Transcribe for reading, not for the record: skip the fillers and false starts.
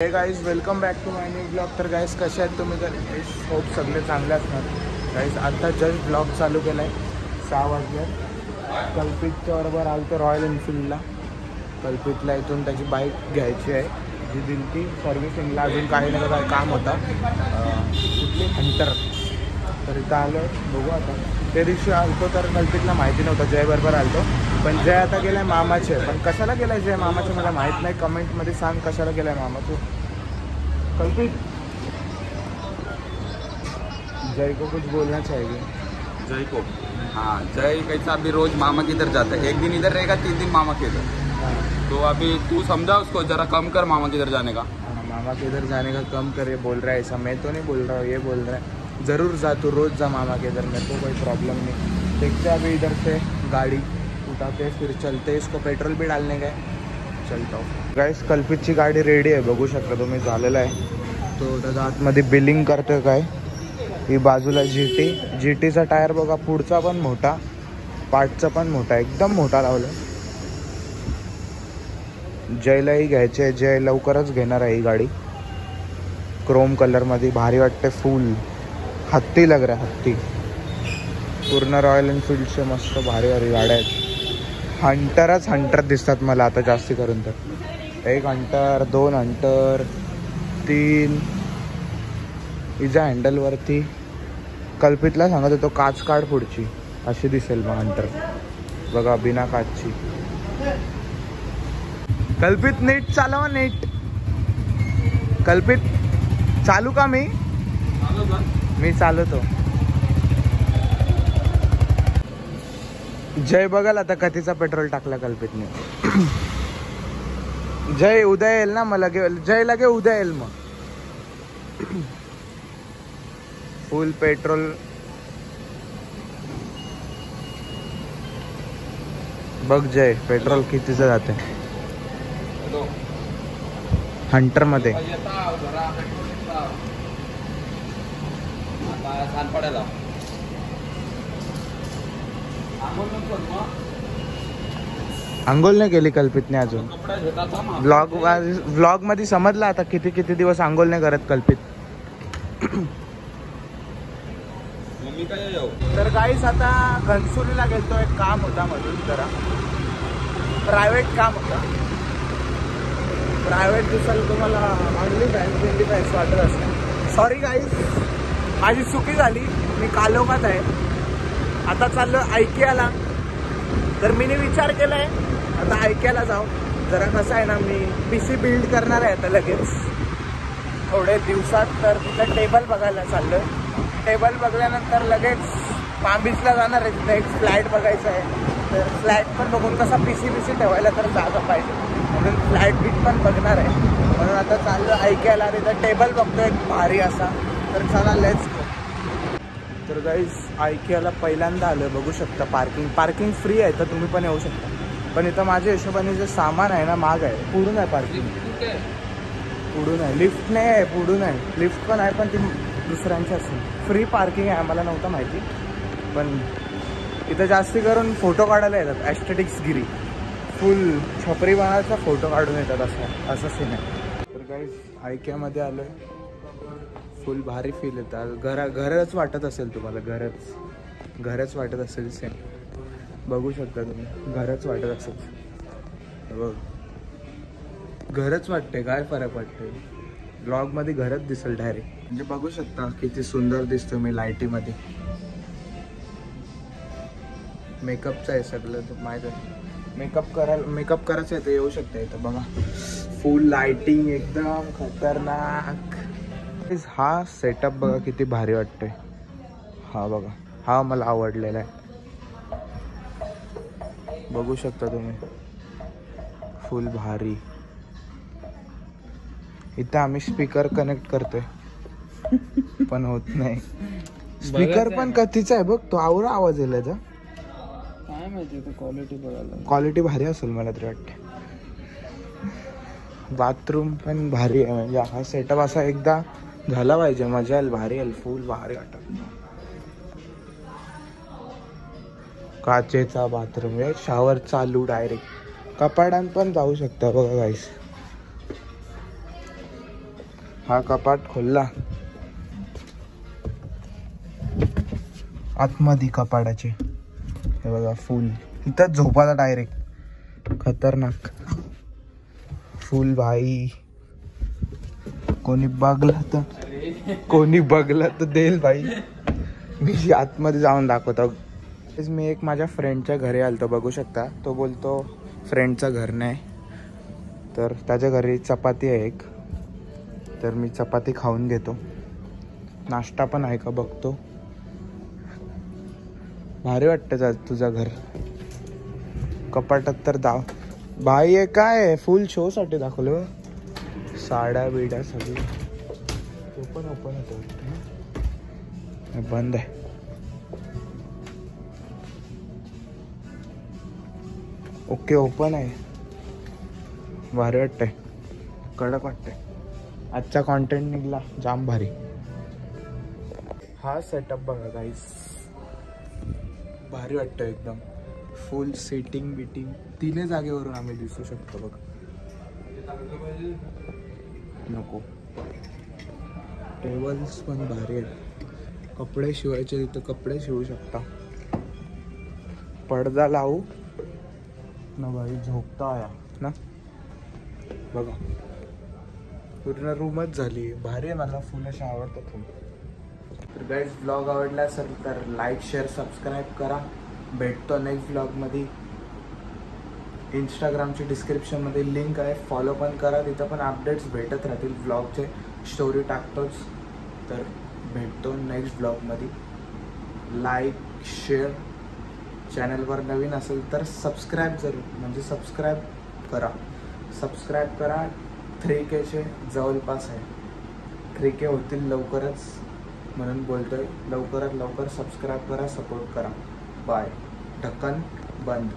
हे guys welcome back to my new blog. तर guys कसे आहेत तुम्ही? तर होप सगळे चांगले असणार. गाईज आता जस्ट ब्लॉग चालू केला आहे 6 वाजले. कल्पितच्या बरोबर आलो तो रॉयल एनफिल्डला. कल्पितला इथून त्याची बाईक घ्यायची आहे जी दिली ती सर्व्हिसिंगला. अजून काही नाही काय काम होतं कुठली हंटर. तर इथं आलो बघू आता. त्या दिवशी आलतो तर कल्पितला माहिती नव्हतं, जय बरोबर आलतो. पण जय आता गेलाय मामाचे. पण कशाला गेलाय जय मामाचे मला माहीत नाही. कमेंटमध्ये सांग कशाला गेलाय मामा तू. कल्पित जय को कुछ बोलना चाहिए. जय को हाँ, जय कैसा अभी रोज मामा की इधर जाता है. एक दिन इधर रहेगा, 3 दिन मामा के इधर. तो अभी तू समझा उसको, जरा कम कर मामा की इधर जाने का. मामा के इधर जाने का कम कर, ये बोल रहा है ऐसा. मैं तो नहीं बोल रहा हूँ, ये बोल रहा है. ज़रूर जा तू, रोज़ जा मामा के इधर, मेरे को कोई प्रॉब्लम नहीं. देखते अभी इधर से गाड़ी उठाते फिर चलते. इसको पेट्रोल भी डालने गए, चलता हूँ. गाइस कल्पितची गाडी रेडी आहे, बघू शकता तुम्ही. झालेला आहे तो. त्याच्या आतमध्ये बिलिंग करतोय काय. ही बाजूला जी टीचा टायर बघा, पुढचा पण मोठा, पाठचा पण मोठा, एकदम मोठा लावला. जयलाही घ्यायची आहे. जय लवकरच घेणार आहे ही गाडी. क्रोम कलरमध्ये भारी वाटते. फुल हत्ती लग रहा है, हत्ती. पूर्ण रॉयल एनफिल्डचे मस्त भारी भारी गाड्या आहेत. हंटर दिसतात मला आता जास्ती करून. तर 1 हंटर, 2 हंटर, 3. हिच्या हँडलवरती कल्पितला सांगत होतो काच काढ पुढची, अशी दिसेल मग हंटर. बघा बिना काचची. कल्पित नीट चालव, नीट. कल्पित चालू का? मी चालवतो. जय बघाल आता कधीचा पेट्रोल टाकला कल्पितने. जय उद्या येईल ना, मला जय लगे उद्या येईल मग. फुल पेट्रोल बघ जय, पेट्रोल कितीचं जाते हंटर मध्ये. आंघोळ नाही केली कल्पितने अजून. व्लॉग मध्ये समजला आता किती दिवस आंघोळ नाही करत कल्पित. तर गाईस आता घनसोलीला गेलतो. एक काम होता मधून, जरा प्रायव्हेट काम होता. प्रायव्हेट दिसायला तुम्हाला ऑनली प्राईस वाटत असेल. सॉरी गाईस, माझी चुकी झाली. मी कालोखात आहे. आता चाललो ऐक्याला. तर मी विचार केलाय आता ऐक्याला जाऊ. जरा कसं आहे ना, मी PC बिल्ड करणार आहे आता लगेच थोडे दिवसात. तर तिथं टेबल बघायला चाललोय. टेबल बघल्यानंतर लगेच पाम बीचला जाणार आहे. तिथं एक फ्लॅट बघायचं आहे. तर फ्लॅट पण बघून कसा PC ठेवायला तर जागा पाहिजे, म्हणून फ्लॅट बीट पण बघणार आहे. म्हणून आता चाललो ऐक्याला. तिथं टेबल बघतो एक भारी असा. तर चला लेट्स गो. तर गाईज ऐक्याला पहिल्यांदा आलं. बघू शकता पार्किंग फ्री आहे, तर तुम्ही पण येऊ शकता. पण इथं माझ्या हिशोबाने जे सामान आहे ना महाग आहे. पुढून आहे पार्किंग, पुढून आहे. लिफ्ट नाही आहे, पुढून आहे. लिफ्ट पण आहे पण ती दुसऱ्यांची असेल. फ्री पार्किंग आहे, आम्हाला नव्हतं माहिती. पण इथं जास्ती करून फोटो काढायला येतात. ॲस्थेटिक्सगिरी फुल छपरी बनाचा फोटो काढून येतात, असं सीन आहे. तर गाईज ऐक्यामध्ये आलो आहे. फुल भारी फील येतात. घरच वाटत असेल तुम्हाला. घरच वाटत असेल. सेम बघू शकता तुम्ही. घरच वाटत असेल. बघ घरच वाटते. काय फरक वाटते. ब्लॉगमध्ये घरच दिसेल डायरेक्ट. म्हणजे बघू शकता किती सुंदर दिसतो मी लाईटीमध्ये. मेकअपचं आहे सगळं, तर माहीत आहे. मेकअप करायचं आहे तर येऊ शकता इथं. बघा फुल लाईटिंग एकदम खतरनाक. हा सेटअप बघा किती भारी वाटतोय. हा बघा, हा मला आवडलेला आहे. बघू शकता तुम्ही. फुल भारी. इथं आम्ही स्पीकर कनेक्ट करतोय पण होत नाही. स्पीकर पण कधीचा आहे बघ तो. आवरा आवाज येईल याचा. काय माहिती, क्वालिटी बघायला. क्वालिटी भारी असेल मला तरी वाटते. बाथरूम पण भारी आहे. म्हणजे हा सेटअप असा एकदा झाला पाहिजे, मजा येईल. भारी येईल. फुल भारी वाटत. काचेचा बाथरूम आहे. शॉवर चालू डायरेक्ट. कपाडान पण जाऊ शकता बघा गाईस. हा कपाट खोलला, आतमध्ये कपाटाचे हे बघा फुल, इथंच झोपाला डायरेक्ट, खतरनाक फुल भाई. कोणी बघलं तर देईल भाई. मी आतमध्ये जाऊन दाखवतो. मी एक माझ्या फ्रेंडच्या घरी आलतो, बघू शकता. तो बोलतो फ्रेंडचं घर नाही, तर त्याच्या घरी चपाती आहे एक, तर मी चपाती खाऊन घेतो. नाश्ता पण आहे का बघतो. भारी वाटतं तुझं घर. कपाटात तर भाई हे काय आहे, फुल शो साठी दाखवलं. साड्या बिड्या सगळी ओपन होतं, बंद आहे. ओके ओपन आहे. भारी वाटतंय, कडक वाटतंय. आजचा कॉन्टेंट निघला जाम भारी. हा सेटअप बघा गाईस, भारी वाटतं एकदम. फुल सेटिंग बिटिंग तिन्ही जागेवरून आम्ही दिसू शकतो बघ. नको, टेबल्स पण भारी आहेत. कपडे शिवायचे तिथं कपडे शिवू शकता. पडदा लावू ना भाई, झोपता आया ना. बघा पूर्ण रूमच झाली, भारी आहे. मला फुल अशी आवडतात रूम. तर गाईज ब्लॉग आवडला असेल तर लाईक शेअर सबस्क्राईब करा. भेटतो नेक्स्ट ब्लॉगमध्ये. इंस्टाग्रामची डिस्क्रिप्शनमध्ये लिंक आहे, फॉलो पण करा. तिथं पण अपडेट्स भेटत राहतील, ब्लॉगचे स्टोरी टाकतोच. तर भेटतो नेक्स्ट ब्लॉगमध्ये. लाईक शेअर, चॅनलवर नवीन असेल तर सबस्क्राईब सबस्क्राईब करा. 3K जवळपास आहे. 3K होतील लवकरच, म्हणून बोलतोय. लवकरात लवकर सबस्क्राईब करा, सपोर्ट करा. बाय. ढक्कन बंद.